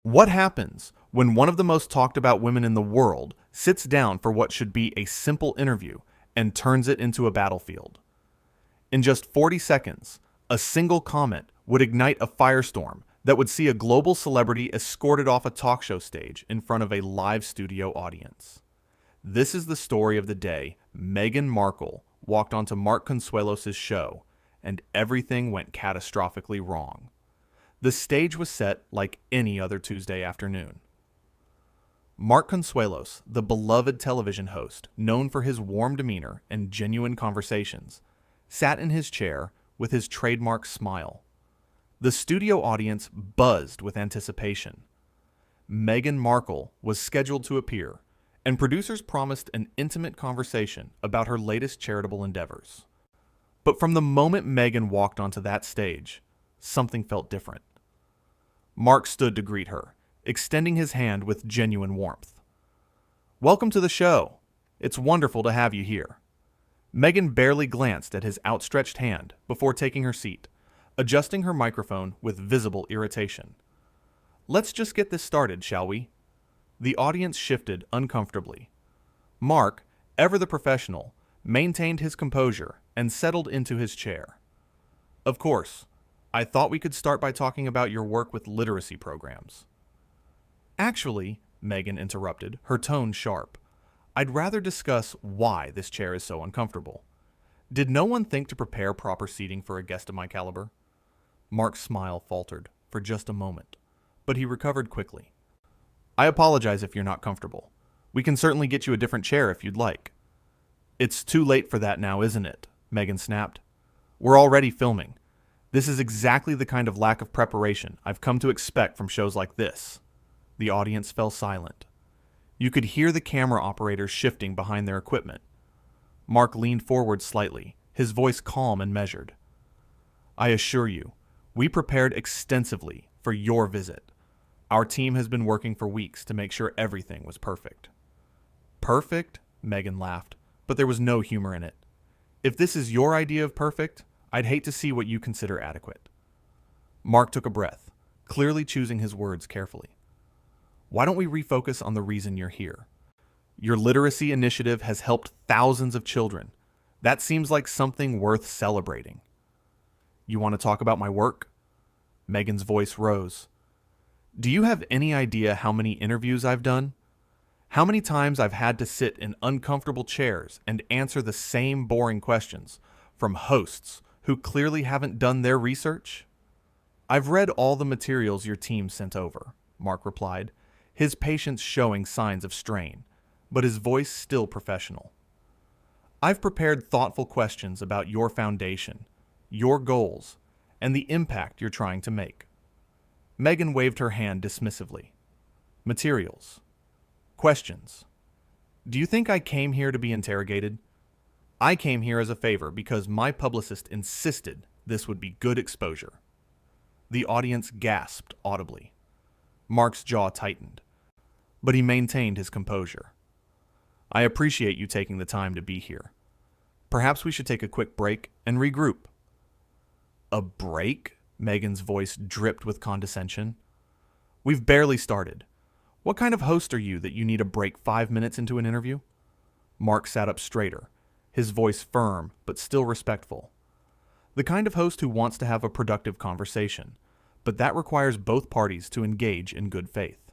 What happens when one of the most talked about women in the world sits down for what should be a simple interview and turns it into a battlefield? In just 40 seconds, a single comment would ignite a firestorm that would see a global celebrity escorted off a talk show stage in front of a live studio audience. This is the story of the day Meghan Markle walked onto Mark Consuelos' show, and everything went catastrophically wrong. The stage was set like any other Tuesday afternoon. Mark Consuelos, the beloved television host known for his warm demeanor and genuine conversations, sat in his chair with his trademark smile. The studio audience buzzed with anticipation. Meghan Markle was scheduled to appear, and producers promised an intimate conversation about her latest charitable endeavors. But from the moment Meghan walked onto that stage, something felt different. Mark stood to greet her, extending his hand with genuine warmth. "Welcome to the show. It's wonderful to have you here." Meghan barely glanced at his outstretched hand before taking her seat, adjusting her microphone with visible irritation. "Let's just get this started, shall we?" The audience shifted uncomfortably. Mark, ever the professional, maintained his composure and settled into his chair. "Of course. I thought we could start by talking about your work with literacy programs." "Actually," Meghan interrupted, her tone sharp, "I'd rather discuss why this chair is so uncomfortable. Did no one think to prepare proper seating for a guest of my caliber?" Mark's smile faltered for just a moment, but he recovered quickly. "I apologize if you're not comfortable. We can certainly get you a different chair if you'd like." "It's too late for that now, isn't it?" Meghan snapped. "We're already filming. This is exactly the kind of lack of preparation I've come to expect from shows like this." The audience fell silent. You could hear the camera operators shifting behind their equipment. Mark leaned forward slightly, his voice calm and measured. "I assure you, we prepared extensively for your visit. Our team has been working for weeks to make sure everything was perfect." "Perfect?" Meghan laughed, but there was no humor in it. "If this is your idea of perfect, I'd hate to see what you consider adequate." Mark took a breath, clearly choosing his words carefully. "Why don't we refocus on the reason you're here? Your literacy initiative has helped thousands of children. That seems like something worth celebrating." "You want to talk about my work?" Meghan's voice rose. "Do you have any idea how many interviews I've done? How many times I've had to sit in uncomfortable chairs and answer the same boring questions from hosts who clearly haven't done their research?" "I've read all the materials your team sent over," Mark replied, his patience showing signs of strain, but his voice still professional. "I've prepared thoughtful questions about your foundation, your goals, and the impact you're trying to make." Meghan waved her hand dismissively. "Materials. Questions. Do you think I came here to be interrogated? I came here as a favor because my publicist insisted this would be good exposure." The audience gasped audibly. Mark's jaw tightened, but he maintained his composure. "I appreciate you taking the time to be here. Perhaps we should take a quick break and regroup." "A break?" Meghan's voice dripped with condescension. "We've barely started. What kind of host are you that you need a break 5 minutes into an interview?" Mark sat up straighter, his voice firm but still respectful. "The kind of host who wants to have a productive conversation, but that requires both parties to engage in good faith."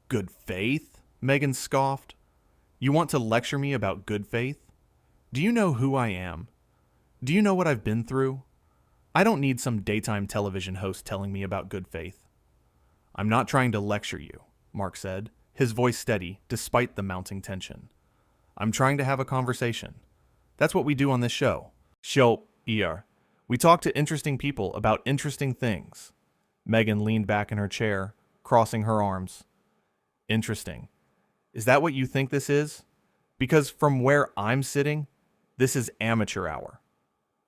"Good faith?" Meghan scoffed. "You want to lecture me about good faith? Do you know who I am? Do you know what I've been through? I don't need some daytime television host telling me about good faith." "I'm not trying to lecture you," Mark said, his voice steady despite the mounting tension. "I'm trying to have a conversation. That's what we do on this show. Show here. We talk to interesting people about interesting things." Meghan leaned back in her chair, crossing her arms. "Interesting. Is that what you think this is? Because from where I'm sitting, this is amateur hour."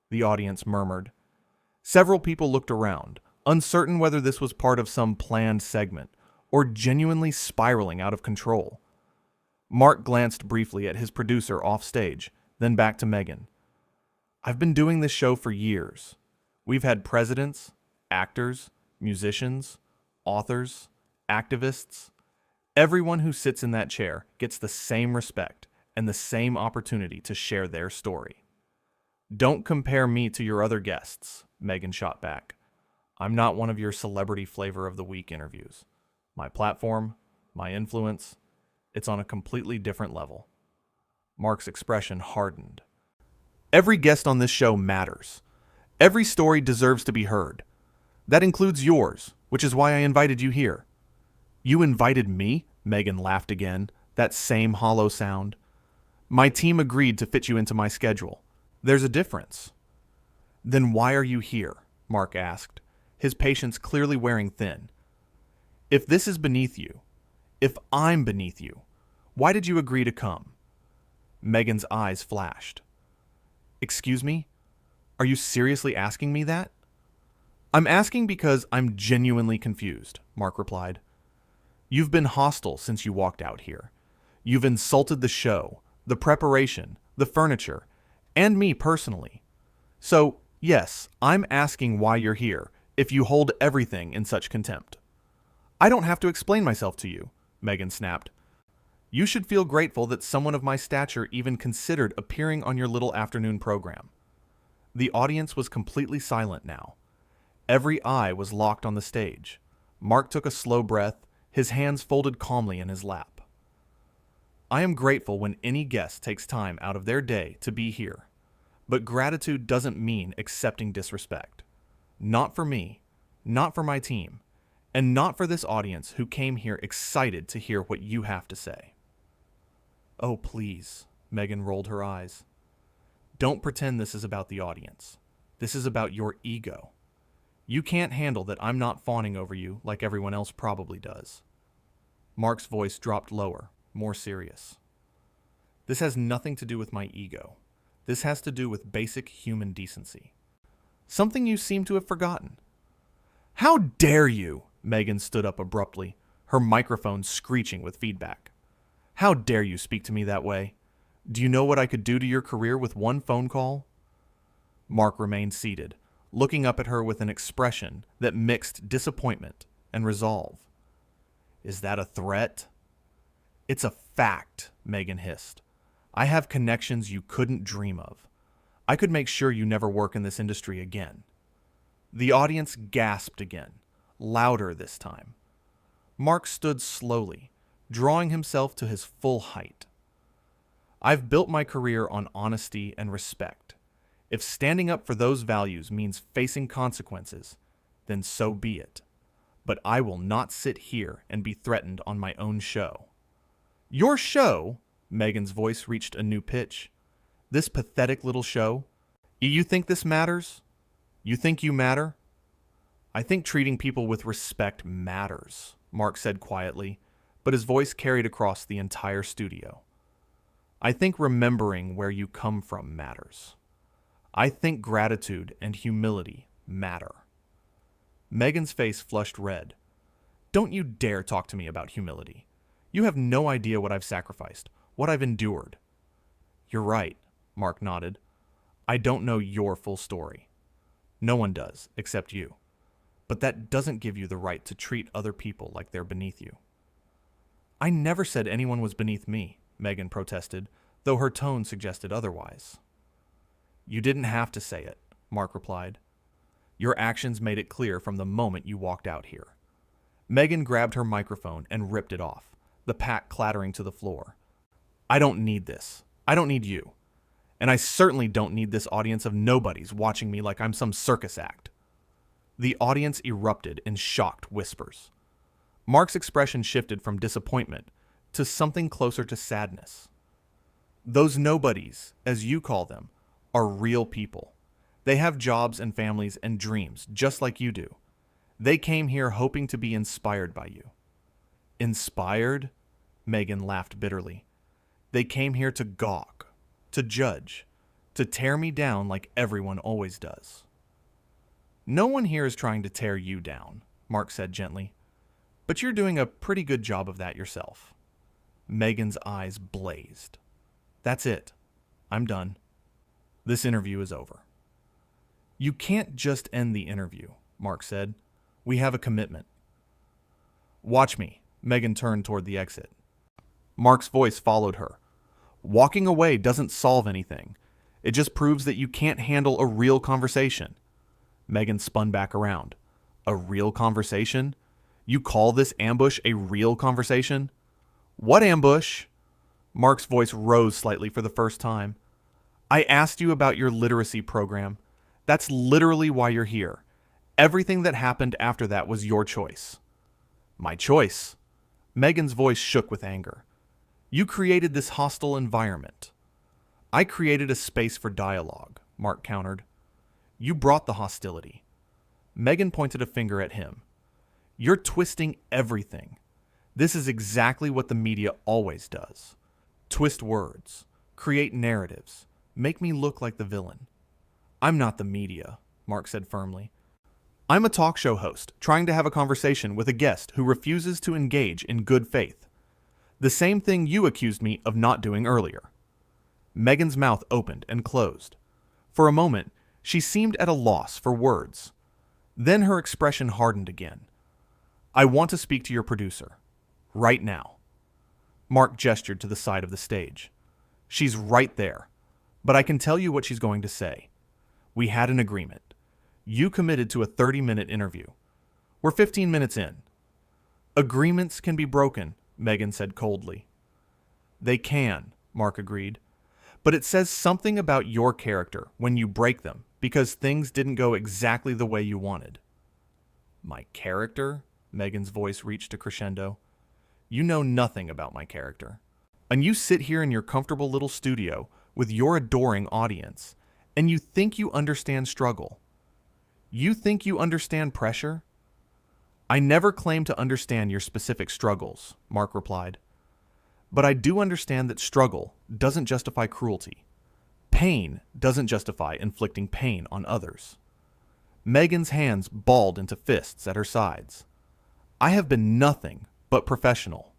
The audience murmured. Several people looked around, uncertain whether this was part of some planned segment or genuinely spiraling out of control. Mark glanced briefly at his producer off stage, then back to Meghan. "I've been doing this show for years. We've had presidents, actors, musicians, authors, activists, everyone who sits in that chair gets the same respect and the same opportunity to share their story. Don't compare me to your other guests, Meghan shot back. I'm not one of your celebrity flavor of the week interviews. My platform, my influence, it's on a completely different level. Mark's expression hardened. Every guest on this show matters. Every story deserves to be heard. That includes yours, which is why I invited you here. You invited me? Meghan laughed again, that same hollow sound. My team agreed to fit you into my schedule. There's a difference. Then why are you here? Mark asked, his patience clearly wearing thin. If this is beneath you, if I'm beneath you, why did you agree to come? Meghan's eyes flashed. Excuse me? Are you seriously asking me that? I'm asking because I'm genuinely confused, Mark replied. You've been hostile since you walked out here. You've insulted the show, the preparation, the furniture, and me personally. So, yes, I'm asking why you're here if you hold everything in such contempt. I don't have to explain myself to you, Meghan snapped. You should feel grateful that someone of my stature even considered appearing on your little afternoon program. The audience was completely silent now. Every eye was locked on the stage. Mark took a slow breath, his hands folded calmly in his lap. I am grateful when any guest takes time out of their day to be here, but gratitude doesn't mean accepting disrespect. Not for me, not for my team, and not for this audience who came here excited to hear what you have to say. Oh, please, Meghan rolled her eyes. Don't pretend this is about the audience. This is about your ego. You can't handle that I'm not fawning over you like everyone else probably does. Mark's voice dropped lower, more serious. This has nothing to do with my ego. This has to do with basic human decency. Something you seem to have forgotten. How dare you? Meghan stood up abruptly, her microphone screeching with feedback. How dare you speak to me that way? Do you know what I could do to your career with one phone call? Mark remained seated, looking up at her with an expression that mixed disappointment and resolve. Is that a threat? It's a fact, Meghan hissed. I have connections you couldn't dream of. I could make sure you never work in this industry again. The audience gasped again, louder this time. Mark stood slowly, drawing himself to his full height. I've built my career on honesty and respect. If standing up for those values means facing consequences, then so be it. But I will not sit here and be threatened on my own show. Your show? Meghan's voice reached a new pitch. This pathetic little show? You think this matters? You think you matter? I think treating people with respect matters, Mark said quietly, but his voice carried across the entire studio. I think remembering where you come from matters. I think gratitude and humility matter. Meghan's face flushed red. Don't you dare talk to me about humility. You have no idea what I've sacrificed, what I've endured. You're right, Mark nodded. I don't know your full story. No one does, except you. But that doesn't give you the right to treat other people like they're beneath you. I never said anyone was beneath me, Meghan protested, though her tone suggested otherwise. You didn't have to say it, Mark replied. Your actions made it clear from the moment you walked out here. Meghan grabbed her microphone and ripped it off, the pack clattering to the floor. I don't need this. I don't need you. And I certainly don't need this audience of nobodies watching me like I'm some circus act. The audience erupted in shocked whispers. Mark's expression shifted from disappointment to something closer to sadness. Those nobodies, as you call them, are real people. They have jobs and families and dreams, just like you do. They came here hoping to be inspired by you. Inspired? Meghan laughed bitterly. They came here to gawk, to judge, to tear me down like everyone always does. No one here is trying to tear you down, Mark said gently. But you're doing a pretty good job of that yourself. Meghan's eyes blazed. That's it. I'm done. This interview is over. You can't just end the interview, Mark said. We have a commitment. Watch me. Meghan turned toward the exit. Mark's voice followed her. Walking away doesn't solve anything. It just proves that you can't handle a real conversation. Meghan spun back around. A real conversation? You call this ambush a real conversation? What ambush? Mark's voice rose slightly for the first time. I asked you about your literacy program. That's literally why you're here. Everything that happened after that was your choice. My choice? Meghan's voice shook with anger. You created this hostile environment. I created a space for dialogue, Mark countered. You brought the hostility. Meghan pointed a finger at him. You're twisting everything. This is exactly what the media always does. Twist words, create narratives, make me look like the villain. I'm not the media, Mark said firmly. I'm a talk show host trying to have a conversation with a guest who refuses to engage in good faith. The same thing you accused me of not doing earlier. Meghan's mouth opened and closed. For a moment, she seemed at a loss for words. Then her expression hardened again. I want to speak to your producer. Right now. Mark gestured to the side of the stage. She's right there. But I can tell you what she's going to say. We had an agreement. You committed to a 30-minute interview. We're 15 minutes in. Agreements can be broken, Meghan said coldly. They can, Mark agreed. But it says something about your character when you break them because things didn't go exactly the way you wanted. My character? Meghan's voice reached a crescendo. You know nothing about my character. And you sit here in your comfortable little studio with your adoring audience, and you think you understand struggle. You think you understand pressure? I never claim to understand your specific struggles, Mark replied. But I do understand that struggle doesn't justify cruelty. Pain doesn't justify inflicting pain on others. Meghan's hands balled into fists at her sides. I have been nothing but professional.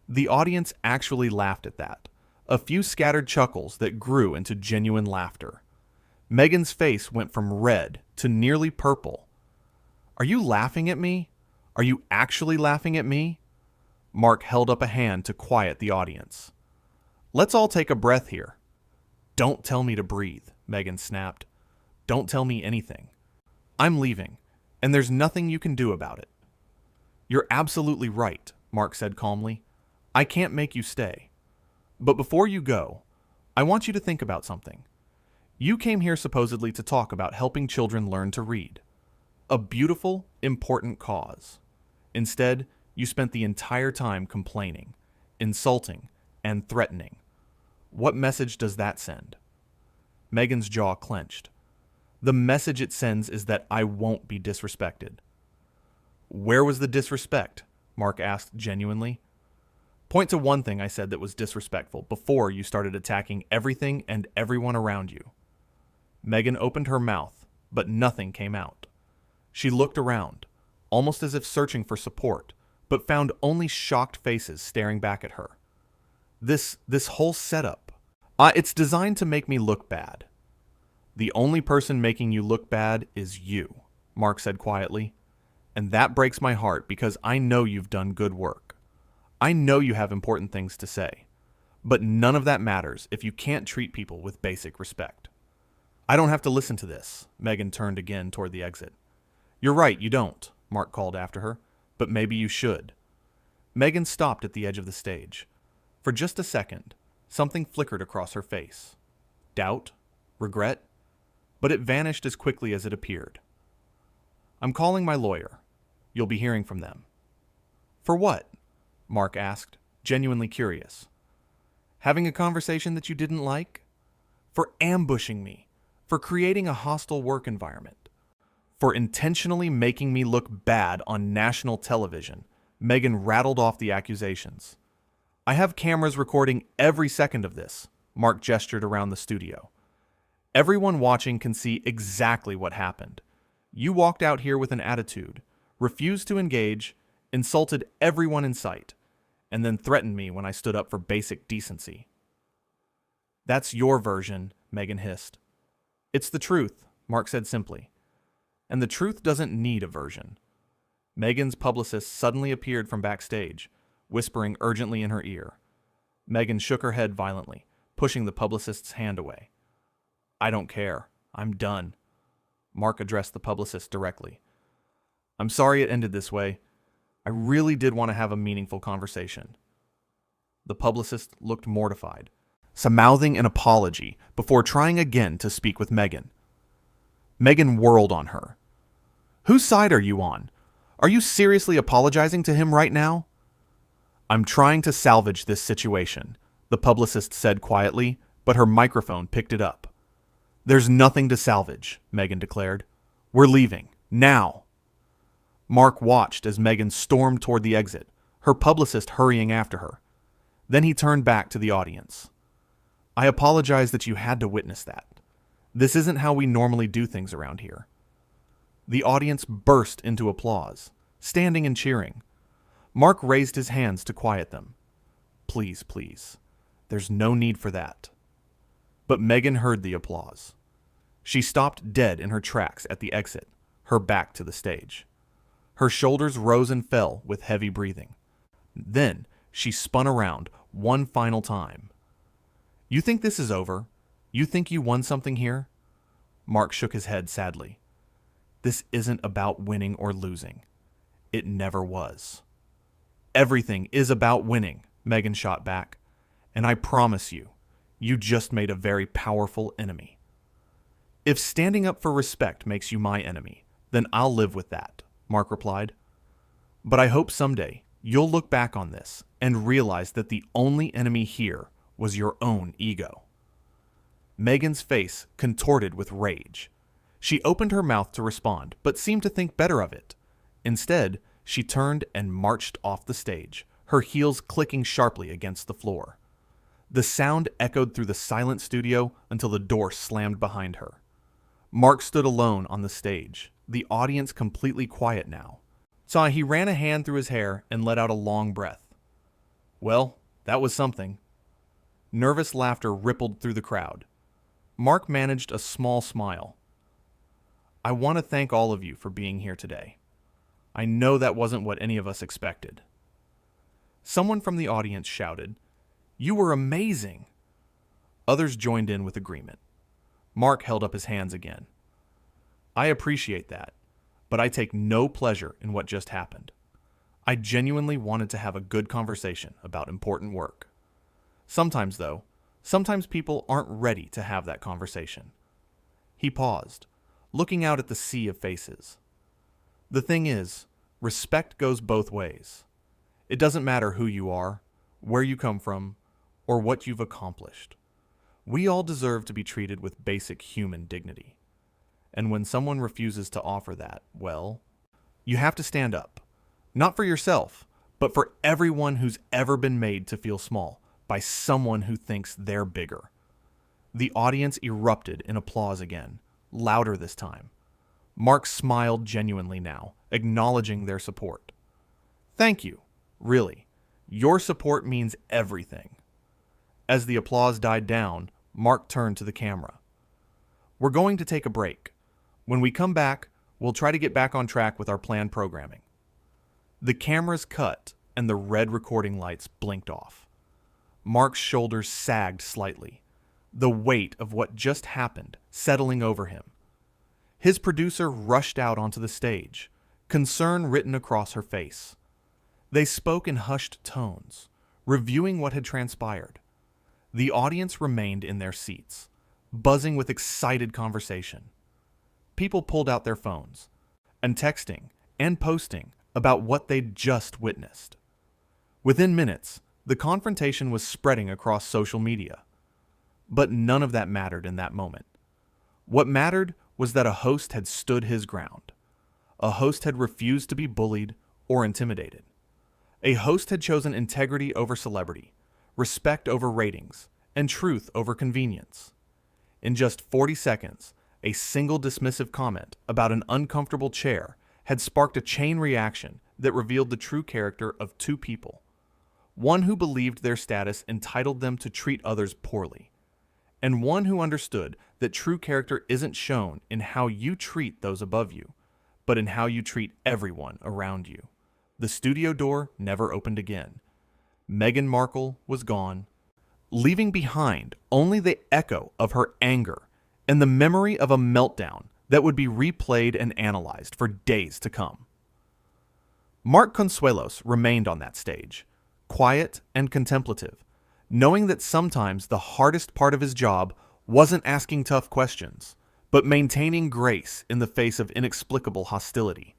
The audience actually laughed at that, a few scattered chuckles that grew into genuine laughter. Meghan's face went from red to nearly purple. Are you laughing at me? Are you actually laughing at me? Mark held up a hand to quiet the audience. Let's all take a breath here. Don't tell me to breathe, Meghan snapped. Don't tell me anything. I'm leaving, and there's nothing you can do about it. You're absolutely right, Mark said calmly. I can't make you stay. But before you go, I want you to think about something. You came here supposedly to talk about helping children learn to read. A beautiful, important cause. Instead, you spent the entire time complaining, insulting, and threatening. What message does that send? Meghan's jaw clenched. The message it sends is that I won't be disrespected. Where was the disrespect? Mark asked genuinely. Point to one thing I said that was disrespectful before you started attacking everything and everyone around you. Meghan opened her mouth, but nothing came out. She looked around, almost as if searching for support, but found only shocked faces staring back at her. This whole setup, it's designed to make me look bad. The only person making you look bad is you, Mark said quietly. And that breaks my heart because I know you've done good work. I know you have important things to say. But none of that matters if you can't treat people with basic respect. I don't have to listen to this, Meghan turned again toward the exit. You're right, you don't, Mark called after her, but maybe you should. Meghan stopped at the edge of the stage. For just a second, something flickered across her face. Doubt? Regret? But it vanished as quickly as it appeared. I'm calling my lawyer. You'll be hearing from them. For what? Mark asked, genuinely curious. Having a conversation that you didn't like? For ambushing me. For creating a hostile work environment. For intentionally making me look bad on national television. Meghan rattled off the accusations. I have cameras recording every second of this, Mark gestured around the studio. Everyone watching can see exactly what happened. You walked out here with an attitude, refused to engage, insulted everyone in sight, and then threatened me when I stood up for basic decency. That's your version, Meghan hissed. It's the truth, Mark said simply. And the truth doesn't need a version. Meghan's publicist suddenly appeared from backstage, whispering urgently in her ear. Meghan shook her head violently, pushing the publicist's hand away. "I don't care. I'm done." Mark addressed the publicist directly. "I'm sorry it ended this way. I really did want to have a meaningful conversation." The publicist looked mortified, mouthing an apology before trying again to speak with Meghan. Meghan whirled on her. "Whose side are you on? Are you seriously apologizing to him right now?" "I'm trying to salvage this situation," the publicist said quietly, but her microphone picked it up. "There's nothing to salvage," Meghan declared. "We're leaving, now." Mark watched as Meghan stormed toward the exit, her publicist hurrying after her. Then he turned back to the audience. "I apologize that you had to witness that. This isn't how we normally do things around here." The audience burst into applause, standing and cheering. Mark raised his hands to quiet them. "Please, please. There's no need for that." But Meghan heard the applause. She stopped dead in her tracks at the exit, her back to the stage. Her shoulders rose and fell with heavy breathing. Then she spun around one final time. "You think this is over? You think you won something here?" Mark shook his head sadly. "This isn't about winning or losing. It never was." "Everything is about winning," Meghan shot back. "And I promise you, you just made a very powerful enemy." "If standing up for respect makes you my enemy, then I'll live with that," Mark replied. "But I hope someday you'll look back on this and realize that the only enemy here was your own ego." Meghan's face contorted with rage. She opened her mouth to respond, but seemed to think better of it. Instead, she turned and marched off the stage, her heels clicking sharply against the floor. The sound echoed through the silent studio until the door slammed behind her. Mark stood alone on the stage, the audience completely quiet now. So he ran a hand through his hair and let out a long breath. "Well, that was something." Nervous laughter rippled through the crowd. Mark managed a small smile. "I want to thank all of you for being here today. I know that wasn't what any of us expected." Someone from the audience shouted, "You were amazing!" Others joined in with agreement. Mark held up his hands again. "I appreciate that, but I take no pleasure in what just happened. I genuinely wanted to have a good conversation about important work. Sometimes, though, people aren't ready to have that conversation." He paused, looking out at the sea of faces. "The thing is, respect goes both ways. It doesn't matter who you are, where you come from, or what you've accomplished. We all deserve to be treated with basic human dignity. And when someone refuses to offer that, well, you have to stand up. Not for yourself, but for everyone who's ever been made to feel small by someone who thinks they're bigger." The audience erupted in applause again, louder this time. Mark smiled genuinely now, acknowledging their support. "Thank you. Really. Your support means everything." As the applause died down, Mark turned to the camera. "We're going to take a break. When we come back, we'll try to get back on track with our planned programming." The cameras cut and the red recording lights blinked off. Mark's shoulders sagged slightly, the weight of what just happened settling over him. His producer rushed out onto the stage, concern written across her face. They spoke in hushed tones, reviewing what had transpired. The audience remained in their seats, buzzing with excited conversation. People pulled out their phones, and texting and posting about what they'd just witnessed. Within minutes, the confrontation was spreading across social media. But none of that mattered in that moment. What mattered was that a host had stood his ground. A host had refused to be bullied or intimidated. A host had chosen integrity over celebrity, respect over ratings, and truth over convenience. In just 40 seconds, a single dismissive comment about an uncomfortable chair had sparked a chain reaction that revealed the true character of two people. One who believed their status entitled them to treat others poorly, and one who understood that true character isn't shown in how you treat those above you, but in how you treat everyone around you. The studio door never opened again. Meghan Markle was gone, leaving behind only the echo of her anger and the memory of a meltdown that would be replayed and analyzed for days to come. Mark Consuelos remained on that stage, quiet and contemplative, knowing that sometimes the hardest part of his job wasn't asking tough questions, but maintaining grace in the face of inexplicable hostility.